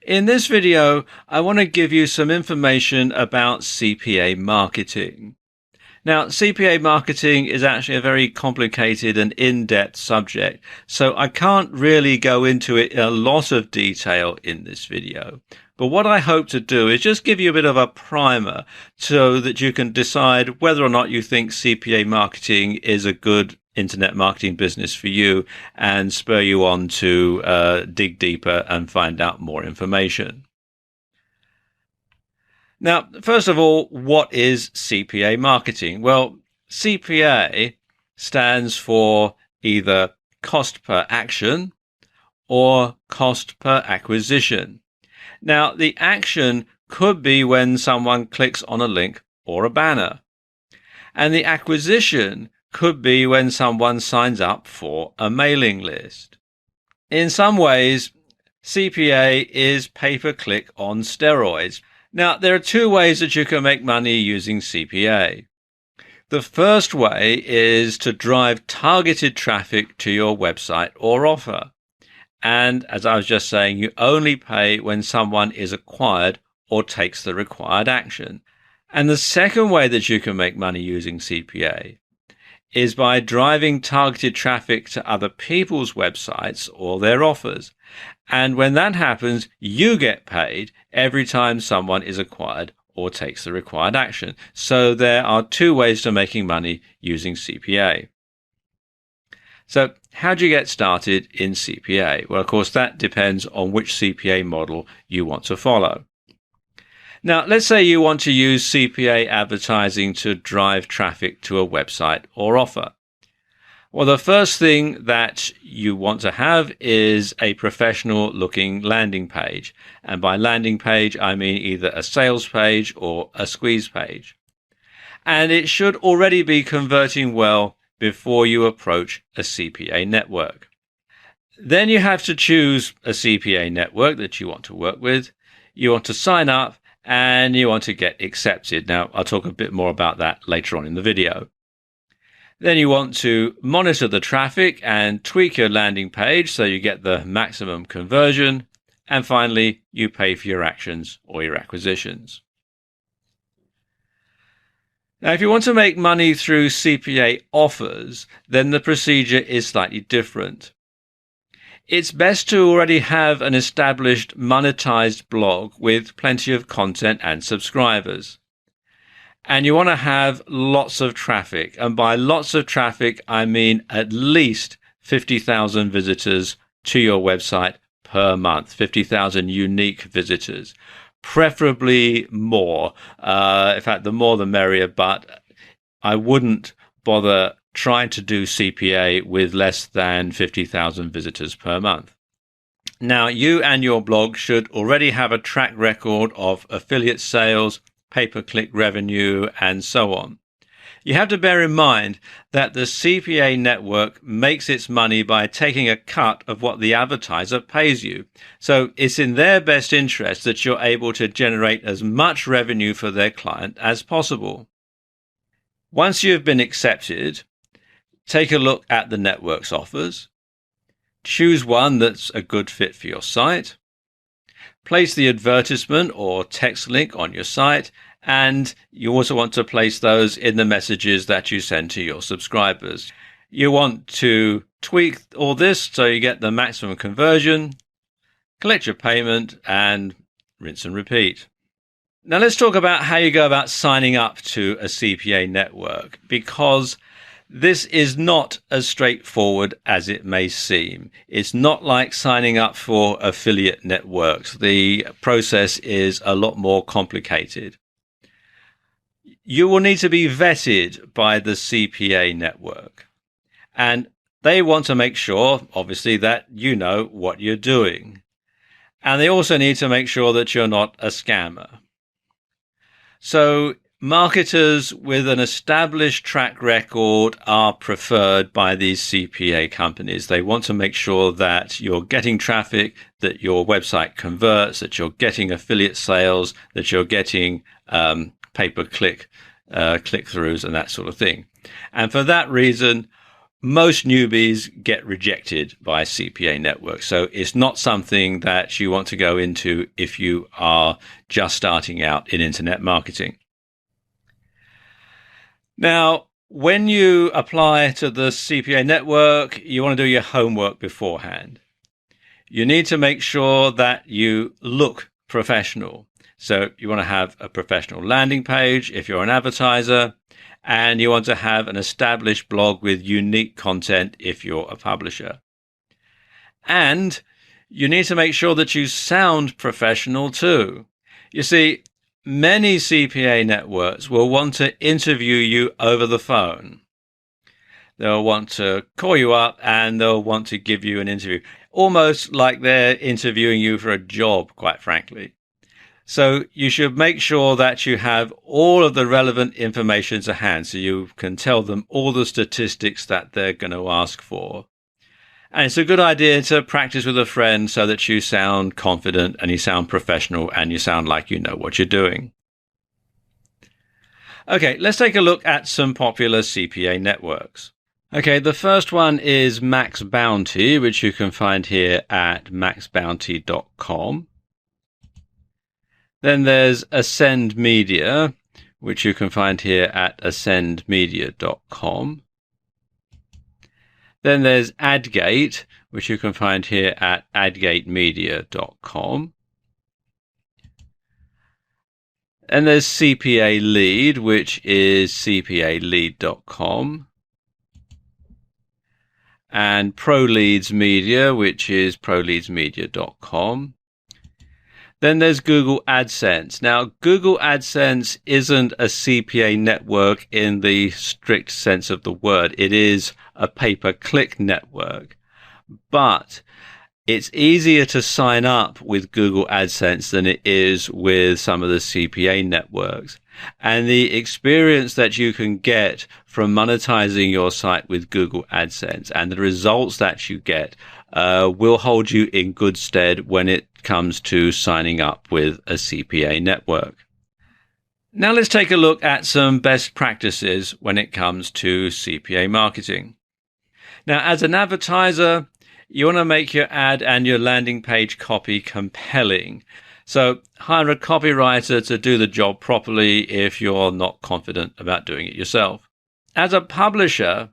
In this video, I want to give you some information about CPA marketing. Now, CPA marketing is actually a very complicated and in-depth subject, so I can't really go into it in a lot of detail in this video. But what I hope to do is just give you a bit of a primer so that you can decide whether or not you think CPA marketing is a good internet marketing business for you and spur you on to dig deeper and find out more information. Now, first of all, what is CPA marketing? Well, CPA stands for either cost per action or cost per acquisition. Now, the action could be when someone clicks on a link or a banner, and the acquisition could be when someone signs up for a mailing list. In some ways, CPA is pay-per-click on steroids. Now, there are two ways that you can make money using CPA. The first way is to drive targeted traffic to your website or offer. And as I was just saying, you only pay when someone is acquired or takes the required action. And the second way that you can make money using CPA is by driving targeted traffic to other people's websites or their offers. And when that happens, you get paid every time someone is acquired or takes the required action. So there are two ways to making money using CPA. So how do you get started in CPA? Well, of course, that depends on which CPA model you want to follow. Now, let's say you want to use CPA advertising to drive traffic to a website or offer. Well, the first thing that you want to have is a professional looking landing page. And by landing page, I mean either a sales page or a squeeze page. And it should already be converting well before you approach a CPA network. Then you have to choose a CPA network that you want to work with. You want to sign up and you want to get accepted. Now, I'll talk a bit more about that later on in the video. Then you want to monitor the traffic and tweak your landing page so you get the maximum conversion. And finally, you pay for your actions or your acquisitions. Now, if you want to make money through CPA offers, then the procedure is slightly different. It's best to already have an established monetized blog with plenty of content and subscribers. And you want to have lots of traffic. And by lots of traffic, I mean at least 50,000 visitors to your website per month, 50,000 unique visitors, preferably more. In fact, the more the merrier, but I wouldn't bother trying to do CPA with less than 50,000 visitors per month. Now, you and your blog should already have a track record of affiliate sales, pay-per-click revenue, and so on. You have to bear in mind that the CPA network makes its money by taking a cut of what the advertiser pays you. So it's in their best interest that you're able to generate as much revenue for their client as possible. Once you've been accepted, take a look at the network's offers. Choose one that's a good fit for your site. Place the advertisement or text link on your site, and you also want to place those in the messages that you send to your subscribers. You want to tweak all this so you get the maximum conversion, collect your payment, and rinse and repeat. Now let's talk about how you go about signing up to a CPA network, because this is not as straightforward as it may seem. It's not like signing up for affiliate networks. The process is a lot more complicated. You will need to be vetted by the CPA network, and they want to make sure, obviously, that you know what you're doing. And they also need to make sure that you're not a scammer. So marketers with an established track record are preferred by these CPA companies. They want to make sure that you're getting traffic, that your website converts, that you're getting affiliate sales, that you're getting pay-per-click click-throughs and that sort of thing. And for that reason, most newbies get rejected by CPA networks. So it's not something that you want to go into if you are just starting out in internet marketing. Now, when you apply to the CPA network, you want to do your homework beforehand. You need to make sure that you look professional. So you want to have a professional landing page if you're an advertiser, and you want to have an established blog with unique content if you're a publisher. And you need to make sure that you sound professional too. You see, many CPA networks will want to interview you over the phone. They'll want to call you up and they'll want to give you an interview, almost like they're interviewing you for a job, quite frankly. So you should make sure that you have all of the relevant information to hand so you can tell them all the statistics that they're going to ask for. And it's a good idea to practice with a friend so that you sound confident and you sound professional and you sound like you know what you're doing. Okay, let's take a look at some popular CPA networks. Okay, the first one is Max Bounty, which you can find here at maxbounty.com. Then there's Ascend Media, which you can find here at ascendmedia.com. Then there's AdGate, which you can find here at adgatemedia.com. And there's CPA Lead, which is cpalead.com. And ProLeads Media, which is proleadsmedia.com. Then there's Google AdSense. Now, Google AdSense isn't a CPA network in the strict sense of the word. It is a pay-per-click network, but it's easier to sign up with Google AdSense than it is with some of the CPA networks. And the experience that you can get from monetizing your site with Google AdSense and the results that you get will hold you in good stead when it comes to signing up with a CPA network. Now let's take a look at some best practices when it comes to CPA marketing. Now, as an advertiser, you want to make your ad and your landing page copy compelling. So hire a copywriter to do the job properly if you're not confident about doing it yourself. As a publisher,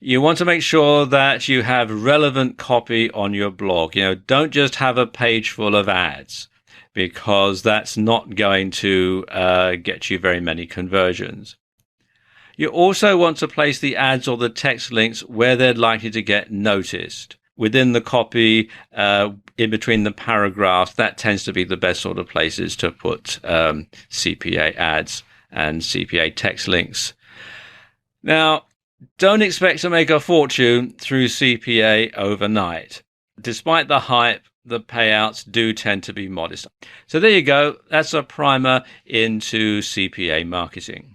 you want to make sure that you have relevant copy on your blog. Don't just have a page full of ads, because that's not going to get you very many conversions. You also want to place the ads or the text links where they're likely to get noticed. Within the copy, in between the paragraphs, that tends to be the best sort of places to put CPA ads and CPA text links. Now, don't expect to make a fortune through CPA overnight. Despite the hype, the payouts do tend to be modest. So there you go. That's a primer into CPA marketing.